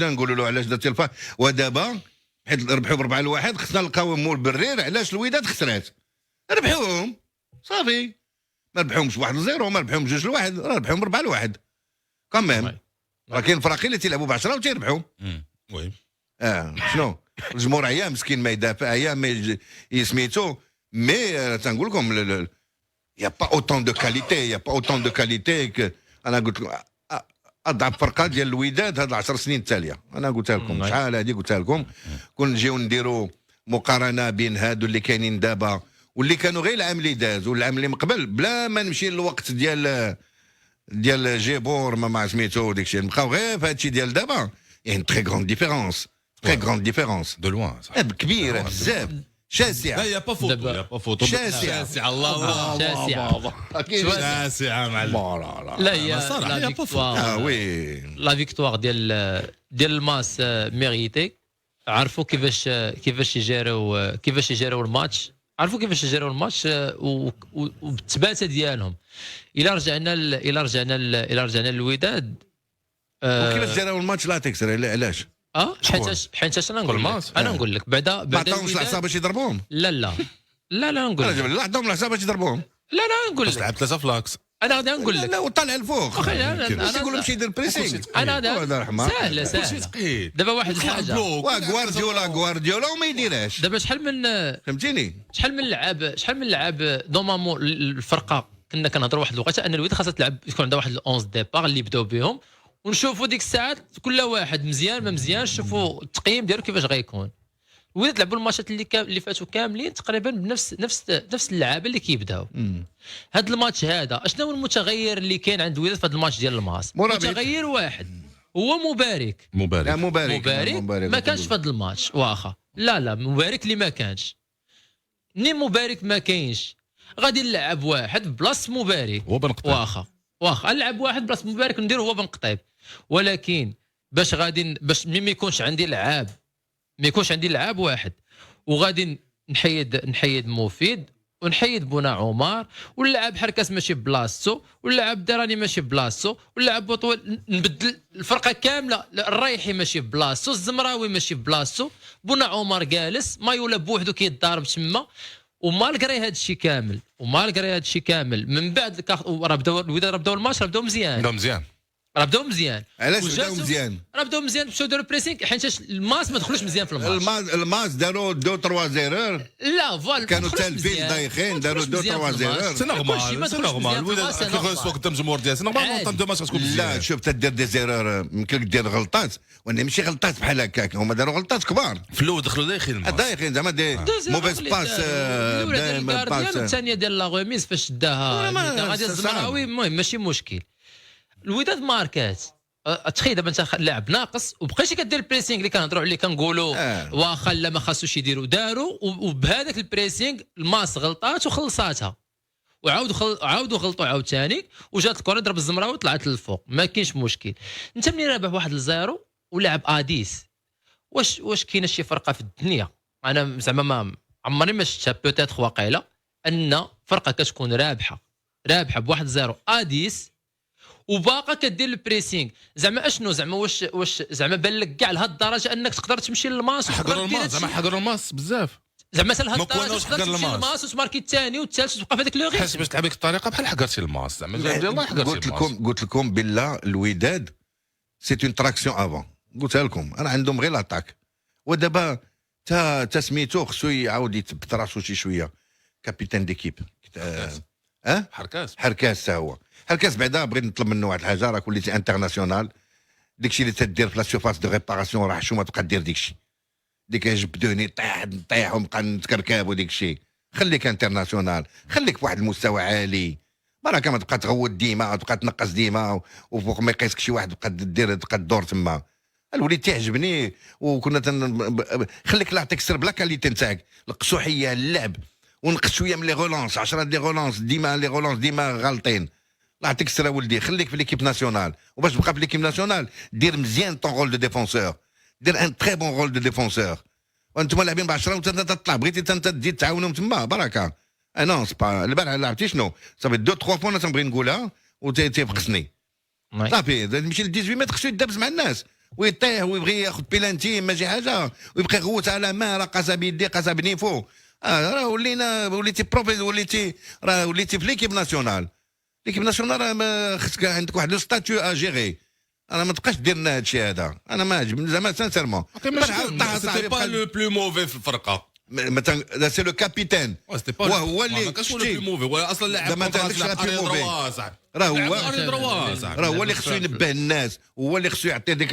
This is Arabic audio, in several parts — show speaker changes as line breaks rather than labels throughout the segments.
نقولوا له علاش درتي الفا. ودابا حيت ربحوا ب4-1 خصنا نلقاو مول برير علاش الوداد خسرات. ربحوهم صافي، ما ربحهمش 1-0 ما ربحهمش 2-1، ربحهم ب4-1 كمان. راه كاين فراقي اللي تيلعبوا ب10 وتيربحوا.
وي
شنو الجمهور عيا مسكين ما يدافع عيا ما سميتو. مي تنقول لكم يا با اوتون دو كاليتي، يا با اوتون دو كاليتي. انا قلت لكم اضعف فرقه ديال الوداد هاد 10 سنين التاليه. انا قلتها لكم شحال هذه، قلتها لكم كون نجيو نديروا مقارنه بين هادو اللي كاينين دابا واللي كانوا غير العام اللي داز والعام اللي من قبل، بلا ما نمشي للوقت ديال جيبور ما سميتو داك الشيء، نبقاو غير في هادشي ديال دابا. يعني تري غروند ديفيرونس، تري غروند ديفيرونس
دو لوان
كبيره بزاف، شاسعه.
لا يا با فوتو، يا با فوتو
شاسعه
الله شاسعه معلم.
لا هي
صراحه يا با فوتو.
وي
لا فيكتوار ديال الماس ميريتي. عرفوا كيفاش يجيروا الماتش، عرفوا كيفاش يجيروا الماتش وبالثباته ديالهم. الى رجعنا للوداد
وكيفاش جراو الماتش لا تكسر علاش؟
حيتاش انا نقول لك بعدا
ما عطاهمش العصا باش يضربوهم.
لا نقول لك
لا عطاهم العصا باش يضربوهم.
لا نقول لك
لعب 3 فلاكس.
انا غادي نقول لك
لا وطلع الفوق
انا
يقول مشي يدير بريسينغ.
سهله دابا واحد الحاجه
غوارديولا وما يديرهاش.
دابا
فهمتيني
شحال من لعاب نورمالمون الفرقه كنا كنهضروا واحد الوقت ان الوداد خاصها تلعب يكون عندها واحد 11 ديبار اللي يبداو بهم، ونشوفوا ديك الساعات كل واحد مزيان ما مزيانش، شوفوا التقييم ديالو كيفاش غيكون. الوداد لعبوا الماتشات اللي فاتوا كاملين تقريبا بنفس اللعابه اللي كيبداو. هذا الماتش هذا اشنو هو المتغير اللي كاين عند الوداد في هذا الماتش ديال الماس؟ متغير واحد هو مبارك ما كانش في هذا الماتش. واخا لا مبارك اللي ما كانش، منين مبارك ما كاينش غادي نلعب واحد بلاص مبارك واخا نلعب واحد بلاص مبارك ندير هو بن قطيب. ولكن باش ما يكونش عندي لعاب واحد وغادي نحيد مفيد ونحيد بونا عمر ونلعب حركاس ماشي بلاصتو ونلعب دراني ماشي بلاصتو ونلعب بطول، نبدل الفرقه كامله. الرايحي ماشي بلاصتو، الزمراوي ماشي بلاصتو، بونا عمر جالس، مايولا بوحدو كيتضارب تما. ومالغري هذا الشيء كامل من بعد راه بداو الماتش، راه بداو مزيان.
علاش بداو مزيان؟
راه بداو مزيان مشاو داروا بريسينغ حيت الماس ما دخلوش مزيان في الماتش.
الماس داروا 2-3 زيرور.
لا فوالا
كانوا تالفين دايخين، داروا 2-3 زيرور.
سي نورمال الوداد كيخلصوا قدام الجمهور ديالها، سي نورمال طون دو ماتش غتكون مزيان.
لا شوف تدير دي زيرور يمكن لك دير غلطات، وانا ماشي غلطات بحال هكاك، هما داروا غلطات كبار
في الاول دخلوا دايخين
زعما دي موفيز باس.
الثانيه ديال لا غوميز فاش داها غادي الزمراوي. المهم ماشي مشكل. الوداد ماركات تخيل دابا انت لاعب ناقص وبقيتي كدير البريسينغ اللي كنهضروا عليه كنقولوا واخا لا ما خاصوش داروا وبهذاك البريسينغ الماس غلطات وخلصاتها وعاودوا غلطوا عاوتاني وجات الكره ضرب الزمراوي وطلعت للفوق. ما كاينش مشكل. انت منين رابح 1-0 ولعب اديس، واش كاينه شي فرقه في الدنيا؟ انا زعما ما عمرني ما شفتها بوتيتر واقيلا ان فرقه كتكون رابحه ب 1-0 اديس وباقا كدير البريسينغ. زعما اشنو زعما واش زعما بان لك كاع لهاد الدرجه انك تقدر تمشي للماس
حقروا الماس بزاف.
زعما حتى لهاد الدرجه تقدر تمشي للماس وتماركي الثاني والثالث وتبقى في هذاك لو غير.
حيت باش تلعب بهذيك الطريقه بحال حقرتي الماس. زعما يلاه حقرتي الماس.
قلت لكم بالله الوداد سي اون تراكسيون افون، قلتها لكم انا عندهم غير لاطاك. ودابا تا سميتو خصو يعاود يثبت راسو شي شويه. كابيتان ديكيب حركاس تا هو حركاس. بعدا بغيت نطلب منه واحد الحاجه، راك وليتي انترناسيونال، داكشي اللي تدير في لا سيرفاس دو ريباراسيون راه حشومه تبقى دير داكشي. ديك جبدوني نطيح ونبقى نتكركاب وداكشي. خليك انترناسيونال، خليك في واحد المستوى عالي. راك ما تبقى تغوت ديما تبقى تنقص ديما وفوق ما يقيسك شي واحد تبقى تدور تما. الوليد تعجبني وكنا خليك لا تكسر بلا كاليتي نتاعك، القسوحيه اللعب ونقص شويه من لي غولونس. 10 لي غولونس ديما غالطين. لا تكسر ولدي، خليك في ليكيب ناسيونال. وباش تبقى في ليكيب ناسيونال دير مزيان طون رول دو ديفونسور، دير ان تري بون رول دو ديفونسور. وانتم لاعبين ب 10 وانت تطلع بغيتي انت تزيد تعاونهم تما بركه. نو سبا البارح لعبتي شنو صافي 2-3 فوا نبغي نقولها وتيفقسني صافي. نمشي ل 18 متر خصو يدابز مع الناس. ويطيح ويبغي ياخذ بيلانتي ماشي حاجه، ويبقى يغوت على ما راه قاسه بيدي قاسه بنيفو. راه وليتي بروفيس، وليتي في ليكيب ناسيونال. ليكيب ناسيونال راه خصك عندك واحد لو ستاتيو اجيري. انا ما تبقاش دير لنا هادشي هذا، انا ما عجبني زعما سانسيرمون.
سيتي با لو بلو موفي في الفرقه،
سي لو كابيتان، وهو اللي
ما كانش لو بلو موفي، هو اصلا لاعب
ما تعرفش لا بلو موفي. راه هو اللي خصو ينبه الناس، هو اللي خصو يعطي ديك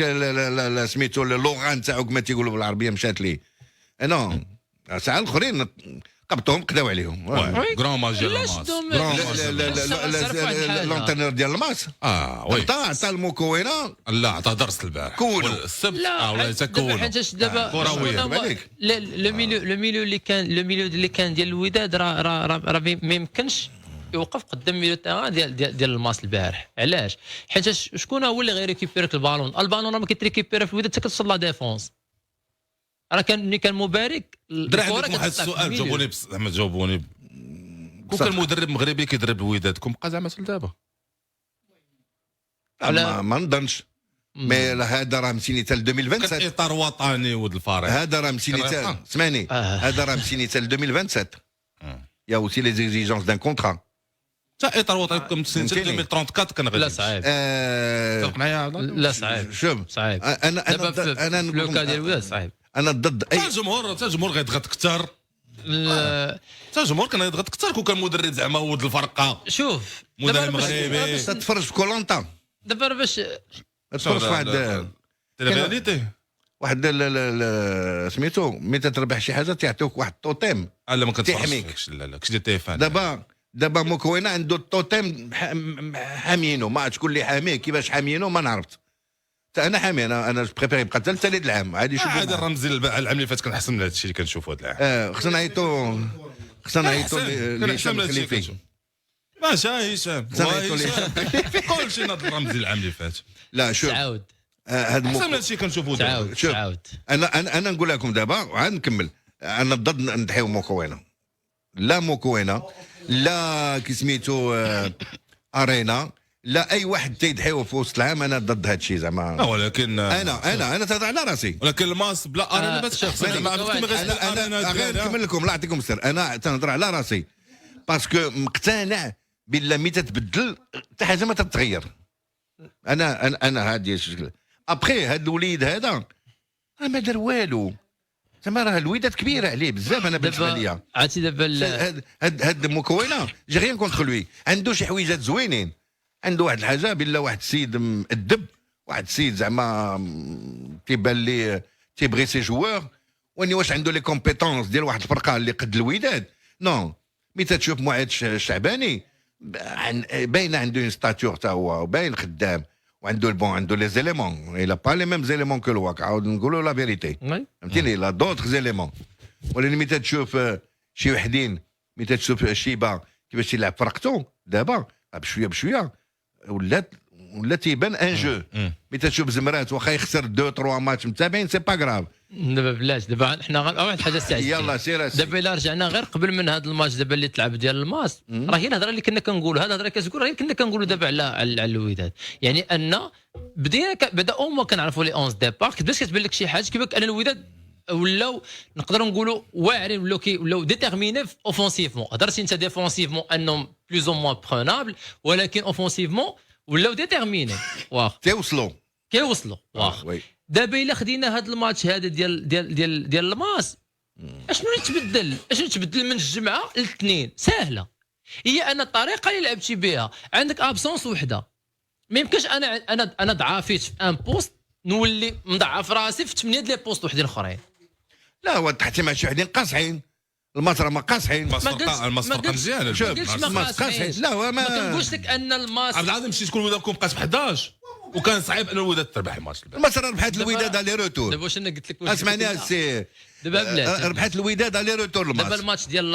سميتو اللغان تاعو كما تيقولوا بالعربيه مشات ليه. نو ساعه الاخرين قبطوهم قداو عليهم.
غران ماج ديال الماس،
لونترنور ديال الماس
وي
عطى المكونه.
لا عطاه درس البارح
كولو
السبت
لا
تكون
حيتاش دابا
كرويه.
لو ميليو اللي كان ديال الوداد راه ما يمكنش يوقف قدام ميليو تاع ديال الماس البارح. علاش؟ حيت شكون هو اللي غير يكيبيرك البالون راه ما كيتريكيبيرا في الوداد حتى كتوصل لا ديفونس. راه كان مبارك
درا عندك واحد السؤال جاوبوني زعما جاوبوني. كون كان مدرب مغربي كيدرب الوداد كون بقى زعما لدابا؟
ما نظنش. مي هذا راه مسيني حتى ل 2027.
كان اطار وطني ولد الفريق.
هذا راه مسيني حتى سمعني، هذا راه مسيني حتى ل 2027. يا اوسي لي زيكزيجونس دان كونترا.
تا اطار وطني كم سنه 2034 كان غادي.
لا صعيب.
تفق معايا؟
لا صعيب.
شوف
صعيب.
انا
لو كا ديال الوداد صعيب.
انا ضد اي
الجمهور غيضغط كثر. الجمهور كان يضغط كثر كون كان مدرب زعما ولد الفرقه.
شوف
مدرب مغربي
تتفرج في كولونتا.
دابا باش
تتفرج في واحد سميتو ملي تربح شي حاجه تيعطيوك واحد التوتيم.
لا ما
كنتفرجش.
لا كنت تيفان.
دابا مكونه عنده التوتيم حامينو، ما تقول لي حاميه كيفاش حامينو ما نعرفت. انا حامي، انا بريفيري يبقى حتى ثالث العام عادي. شوف
هذا الرمز العام اللي فات كان احسن من هذا الشيء اللي كنشوفوا هذا العام.
خصنا نعيطوا لهشام الخليفي.
ماشي هشام قول شي ناض الرمز العام اللي فات.
لا شوف
تعاود
هذا
احسن من هذا الشيء كنشوفوا دابا.
تعاود
انا نقول لكم دابا وعاد نكمل. انا ضد نضحيو مكونه، لا مكونه لا كسميتو ارينا، لا اي واحد تيضحيو في وسط العام. انا ضد هذا الشيء زعما.
ولكن
انا تهضر على راسي.
ولكن الماس بلا ارينا ما تشوف.
انا غير نكمل لكم، لا يعطيكم السر. انا تنهضر على راسي باسكو مقتنع بالله مي تتبدل حتى حاجه ما تتغير. انا هذه الشكل. ابخي هذا الوليد هذا ما دار والو زعما. راه الوداد كبيره عليه بزاف. انا بالنسبه ليا
عرفتي دابا
هاد المكونه جي غيان كونتر لوي. عنده شي حويجات زوينين، عنده واحد الحاجه بالله، واحد السيد مؤدب، واحد السيد زعما تيبان لي تيبغي سي جوار. واني واش عنده لي كومبيتونس ديال واحد الفرقه اللي قد الوداد؟ نو. مي تشوف معاد الشعباني باين عنده اون ستاتور تا هو، وباين خدام، وعنده البون، عنده لي زيليمون. إلا با لي ميم زيليمون كو الواقع، عاود نقولوا لا فيريتي. فهمتيني؟ لا دوطخ زيليمون. ولكن مي تشوف شي وحدين، مي تشوف شيبا كيفاش تيلعب فرقته دابا بشويه بشويه ولات تيبان ان جو. مي تشوف زمرات واخا يخسر 2 3 ماتش متابعين سي با غراف.
دابا بلاش. دابا حنا واحد الحاجه استعجلتي.
يلا سير.
دابا الا رجعنا غير قبل من هذا الماتش دابا اللي تلعب ديال الماس، راه هي الهضره اللي كنا كنقولوا. هذه الهضره كتقول راه كنا كنقولوا دابا على الوداد. يعني ان بدا اون كنعرفوا لي 11 ديبار كيفاش كتبان لك شي حاجه كيفاش ان الوداد ولاو نقدروا نقولوا واعرين ولاو ديتيرميني اوفونسيفمون. هضرتي انت ديفونسيفمون انهم بلوز او موان برونابل، ولكن اوفونسيفمون ولاو ديتيرميني. واخ كيوصلوا واخ. دابا الا خدينا هذا الماتش هذا ديال الماس، اشنو اللي تبدل من الجمعه للاثنين؟ سهله. هي ان الطريقه اللي لعبتي بها عندك ابسونس وحده. ما يمكنش انا ضعافيت في ان بوست نولي مضعف راسي في 8 ديال لي بوست وحدين اخرين.
لا هو تحتي مع شي وحدين قاصحين. الماس راه ما قاصحين.
الماس فرقه مزيانه.
الماس قاصحين. لا هو ما
كنقولش لك ان الماس
عبد العظيم مشيت تكون الوداد كون بقات ب 11 وكان صعيب ان الوداد تربح الماتش.
الماس ربحت الوداد على روتور.
دابا واش انا قلت لك؟
اسمعني السي
دابا بلاتي
ربحت الوداد على روتور. الماس
دابا الماتش ديال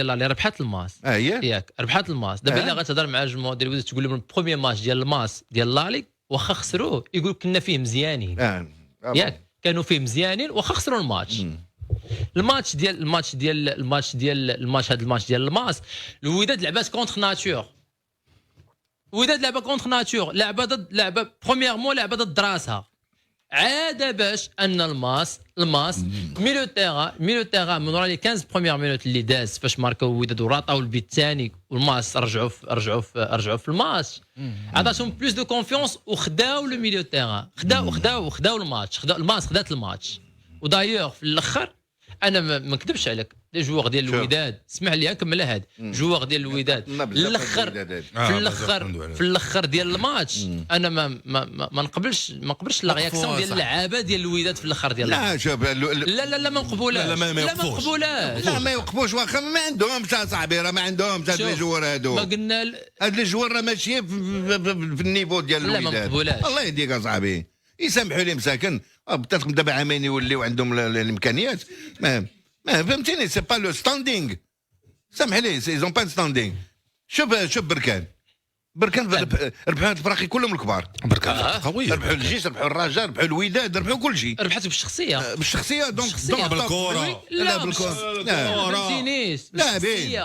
لالي ربحت الماس. ياك ربحت الماس. دابا الا غتهضر مع الجمهور ديال الوداد تقول لهم البروميير ماتش ديال الماس ديال لالي واخا خسروه يقول كنا فيه مزيانين. ياك كانوا فيه مزيانين واخا خسروا الماتش. الماتش ديال الماس الوداد لعبات كونتر ناتور. الوداد لعبه كونتر ناتور، لعبه ضد برومييرمون لعبه ضد راسها. عاد باش ان الماس ميلو تيغا من ورا لي 15 بروميير مينوت اللي داز فاش ماركاو الوداد وراطاو البيت الثاني والماس رجعوا في الماتش عطاتهم بلوس دو كونفيونس وخداو لو ميليو تيغا خداو الماتش خدات الماتش ودايوغ في الاخر انا ما نكذبش عليك لي جوار ديال الوداد اسمح لي نكمل هذا جوار ديال الوداد في الاخر ديال الماتش انا ما نقبلش لا رياكسيون ديال اللعابه ديال الوداد في الاخر ديال
لا شوف
لا ما نقبلوش
لا ما يوقفوش واخا ما عندهمش صاحبي راه ما عندهمش هاد لي جوار هادو
ما قلنا
هاد لي جوار راه ماشي في النيفو ديال الوداد
لا ما نقبلوش
الله يهديك اصاحبي يسامحوا لي مساكن بدات دابا عامين يوليو عندهم الامكانيات ما فهمتيني سي با لو ستاندينغ سامح لي سيزون با ستاندينغ شوف بركان ربحوا هاد الفراقي كلهم الكبار
بركان قويه
ربحوا الجيش ربحوا الرجاء ربحوا الوداد ربحوا كل شيء
ربحته بالشخصيه
دونك
بالكره
لا
بالكره
ما فهمتينيش
لاعبين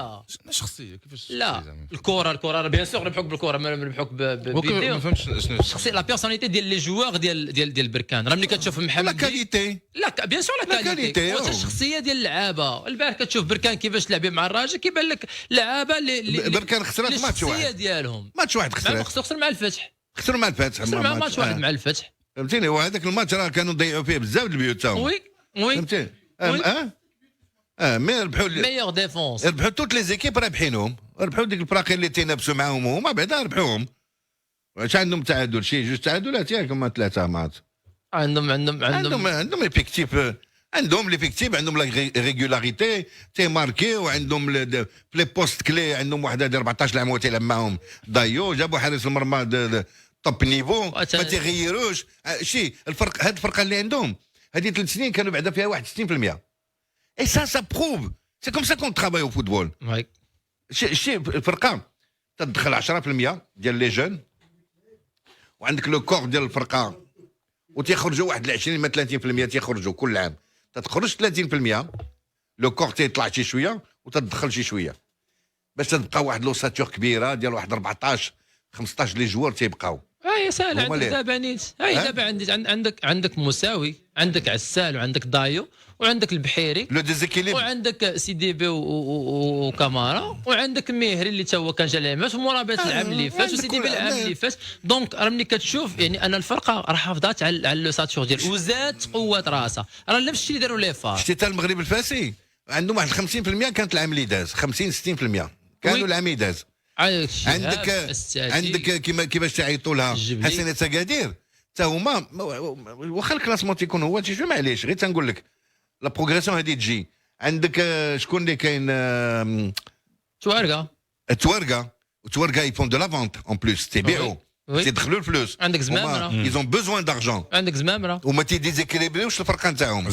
شخصيه كيفاش
لا الكره بيان سور ربحوك بالكره ما ربحوك
بيديو ما فهمتش شنو
الشخصيه لا بيرسوناليتي ديال لي جوار ديال بركان راه ملي كتشوف
لا
محمد
كاليتي
لا بيان سور لا كاليتي الشخصيه ديال اللعابه البارح كتشوف بركان كيفاش لعبين مع الراجل كيبان لك لعابه اللي
بركان خسرات ماتش واحد
ديالهم
ماتش واحد
خسر مع الفتح
خسر مع الفتح
خسر مع ماتش واحد مع الفتح
فهمتيني وهذاك الماتش راه كانوا ضيعوا فيه بزاف البيوت تاعهم
وي
فهمتي مي ربحوا
ميور ديفونس
ربحوا توت لي زيكيب رابحينهم ربحوا ديك الفراقي اللي تينافسوا معاهم هما بعدا ربحوهم واش عندهم تعادل شي جوج تعادلات ياك هما 3 مات عندهم ليفيكتيف عندهم ليفيكتيف عندهم لا ريغولاريتي تي ماركي وعندهم لي بوست كلي عندهم واحد 14 عام تيلعب معاهم دايو جابوا حارس المرمى توب نيفو ما تيغيروش شي الفرق هاد الفرقه اللي عندهم هذه 3 سنين كانوا بعدا فيها واحد 60% اي سا بروف سي كوم سا كون ترافاي او فوتبول شي الفرقه تدخل 10% ديال لي جون وعندك لو كور ديال الفرقه وتيخرجوا واحد 20 ما 30% تيخرجوا كل عام تتخرج 30% لو كور تيطلع شي شويه وتدخل شي شويه باش تبقى واحد لوساتور كبيره ديال واحد 14 15 لي جوار تيبقاو
يا سهل عندك دابا نيت دابا عندك مساوي عندك عسال وعندك دايو وعندك البحيري
لو ديزيكيليب
وعندك سيدي بي وكامارا وعندك مهري اللي تا هو كان جا لعبات ومرابط العام اللي فات وسيدي بي العام اللي فات دونك راه ملي كتشوف يعني انا الفرقه راه حافظات على لو ساتور ديال وزات قوه راسها راه نفس الشيء اللي داروا لي فار
شتي تا المغرب الفاسي عندهم واحد 50% كانت العام اللي داز 50 60% كانوا العام اللي داز عندك كيفاش تعيطوا لها حسين تاكادير حتى هما واخا الكلاسمون تيكون هو شوف معليش غير تنقول لك لا بروغريسيون هذه تجي عندك شكون اللي كاين توارقه يفون دو لا فونت اون بلوس تيبيعوا تيدخلوا الفلوس
عندك زمامره
ils ont besoin d'argent
عندك زمامره
وما تيديزيكريبيوش الفرقه نتاعهم